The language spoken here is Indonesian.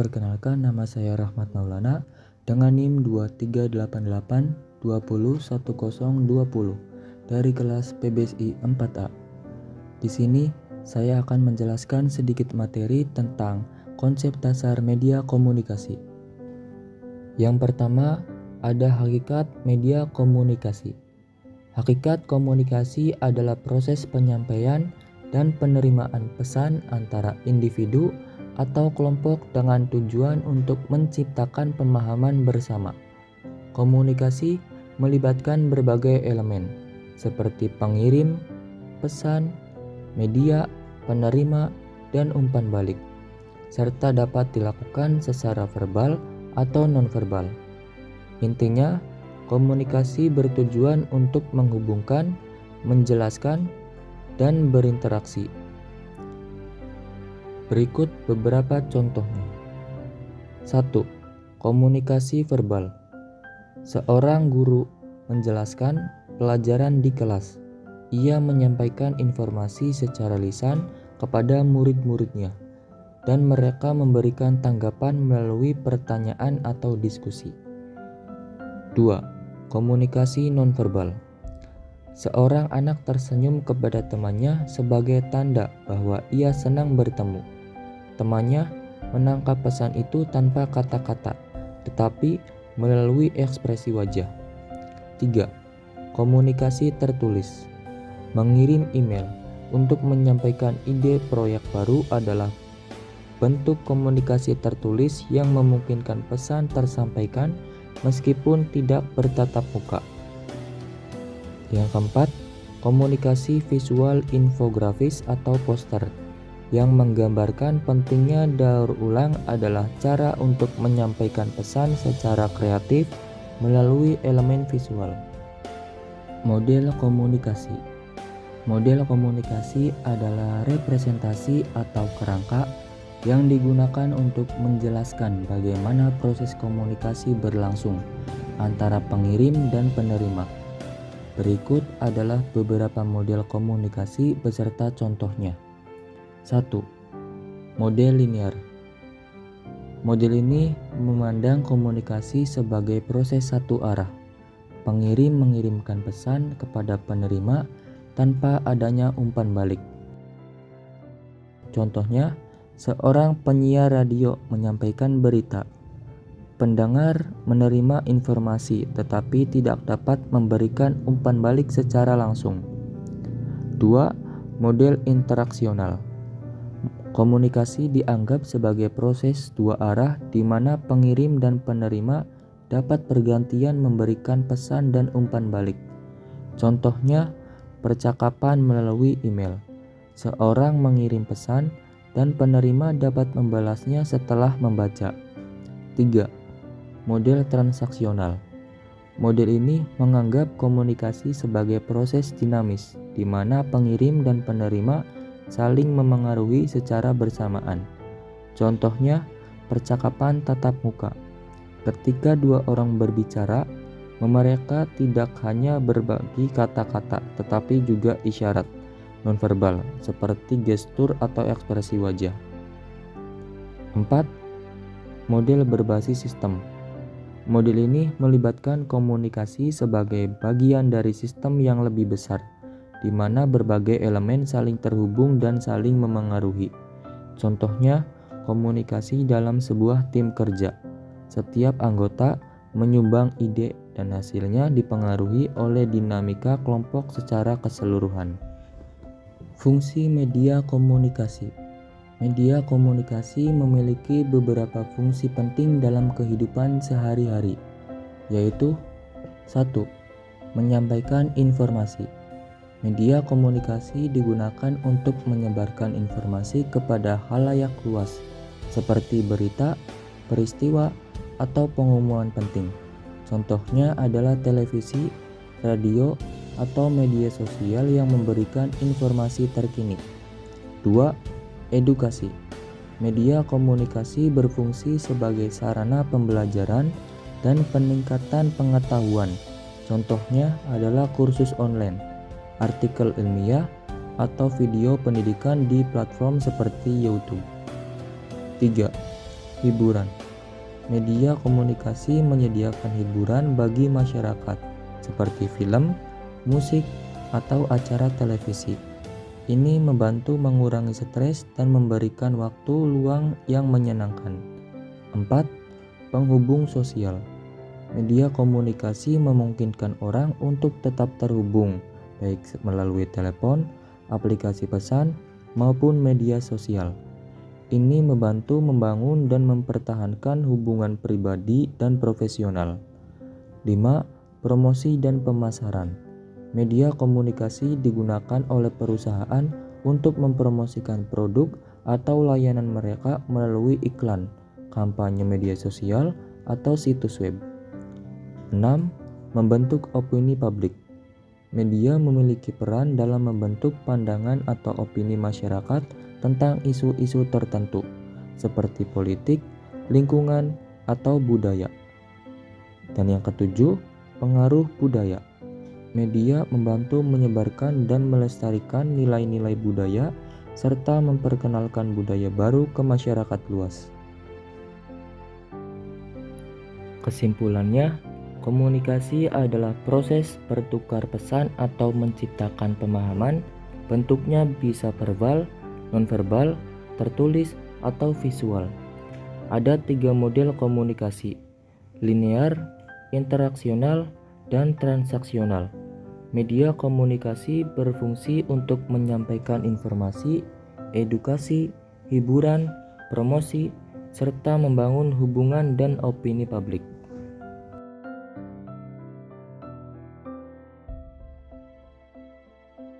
perkenalkan nama saya Rahmat Maulana dengan NIM 2388201020 dari kelas PBSI 4A. Di sini saya akan menjelaskan sedikit materi tentang konsep dasar media komunikasi. Yang pertama, ada hakikat media komunikasi. Hakikat komunikasi adalah proses penyampaian dan penerimaan pesan antara individu atau kelompok dengan tujuan untuk menciptakan pemahaman bersama. Komunikasi melibatkan berbagai elemen seperti pengirim, pesan, media, penerima, dan umpan balik, serta dapat dilakukan secara verbal atau nonverbal. Intinya, komunikasi bertujuan untuk menghubungkan, menjelaskan, dan berinteraksi. Berikut beberapa contohnya. 1. Komunikasi verbal. Seorang guru menjelaskan pelajaran di kelas. Ia menyampaikan informasi secara lisan kepada murid-muridnya, dan mereka memberikan tanggapan melalui pertanyaan atau diskusi. 2. Komunikasi nonverbal. Seorang anak tersenyum kepada temannya sebagai tanda bahwa ia senang bertemu. Temannya menangkap pesan itu tanpa kata-kata, tetapi melalui ekspresi wajah. 3. Komunikasi tertulis. Mengirim email untuk menyampaikan ide proyek baru adalah bentuk komunikasi tertulis yang memungkinkan pesan tersampaikan meskipun tidak bertatap muka. Yang keempat, komunikasi visual infografis atau poster. Yang menggambarkan pentingnya daur ulang adalah cara untuk menyampaikan pesan secara kreatif melalui elemen visual. Model komunikasi. Model komunikasi adalah representasi atau kerangka yang digunakan untuk menjelaskan bagaimana proses komunikasi berlangsung antara pengirim dan penerima. Berikut adalah beberapa model komunikasi beserta contohnya. 1. Model linear. Model ini memandang komunikasi sebagai proses satu arah. Pengirim mengirimkan pesan kepada penerima tanpa adanya umpan balik. Contohnya, seorang penyiar radio menyampaikan berita. Pendengar menerima informasi tetapi tidak dapat memberikan umpan balik secara langsung. 2. Model interaksional. Komunikasi dianggap sebagai proses dua arah di mana pengirim dan penerima dapat bergantian memberikan pesan dan umpan balik. Contohnya, percakapan melalui email. Seorang mengirim pesan dan penerima dapat membalasnya setelah membaca. 3. Model transaksional. Model ini menganggap komunikasi sebagai proses dinamis di mana pengirim dan penerima saling memengaruhi secara bersamaan. Contohnya, percakapan tatap muka. Ketika dua orang berbicara, mereka tidak hanya berbagi kata-kata tetapi juga isyarat nonverbal seperti gestur atau ekspresi wajah. 4. Model berbasis sistem. Model ini melibatkan komunikasi sebagai bagian dari sistem yang lebih besar, di mana berbagai elemen saling terhubung dan saling memengaruhi. Contohnya, komunikasi dalam sebuah tim kerja. Setiap anggota menyumbang ide dan hasilnya dipengaruhi oleh dinamika kelompok secara keseluruhan. Fungsi media komunikasi. Media komunikasi memiliki beberapa fungsi penting dalam kehidupan sehari-hari, yaitu 1. Menyampaikan informasi. Media komunikasi digunakan untuk menyebarkan informasi kepada khalayak luas, seperti berita, peristiwa, atau pengumuman penting. Contohnya adalah televisi, radio, atau media sosial yang memberikan informasi terkini. 2. Edukasi. Media komunikasi berfungsi sebagai sarana pembelajaran dan peningkatan pengetahuan. Contohnya adalah kursus online, artikel ilmiah, atau video pendidikan di platform seperti YouTube. 3. Hiburan. Media komunikasi menyediakan hiburan bagi masyarakat seperti film, musik, atau acara televisi. Ini membantu mengurangi stres dan memberikan waktu luang yang menyenangkan. 4. Penghubung sosial. Media komunikasi memungkinkan orang untuk tetap terhubung, baik melalui telepon, aplikasi pesan, maupun media sosial. Ini membantu membangun dan mempertahankan hubungan pribadi dan profesional. 5. Promosi dan pemasaran. Media komunikasi digunakan oleh perusahaan untuk mempromosikan produk atau layanan mereka melalui iklan, kampanye media sosial, atau situs web. 6. Membentuk opini publik. Media memiliki peran dalam membentuk pandangan atau opini masyarakat tentang isu-isu tertentu, seperti politik, lingkungan, atau budaya. Dan yang ketujuh, pengaruh budaya. Media membantu menyebarkan dan melestarikan nilai-nilai budaya serta memperkenalkan budaya baru ke masyarakat luas. Kesimpulannya, komunikasi adalah proses bertukar pesan atau menciptakan pemahaman. Bentuknya bisa verbal, nonverbal, tertulis, atau visual. Ada 3 model komunikasi: linear, interaksional, dan transaksional. Media komunikasi berfungsi untuk menyampaikan informasi, edukasi, hiburan, promosi, serta membangun hubungan dan opini publik.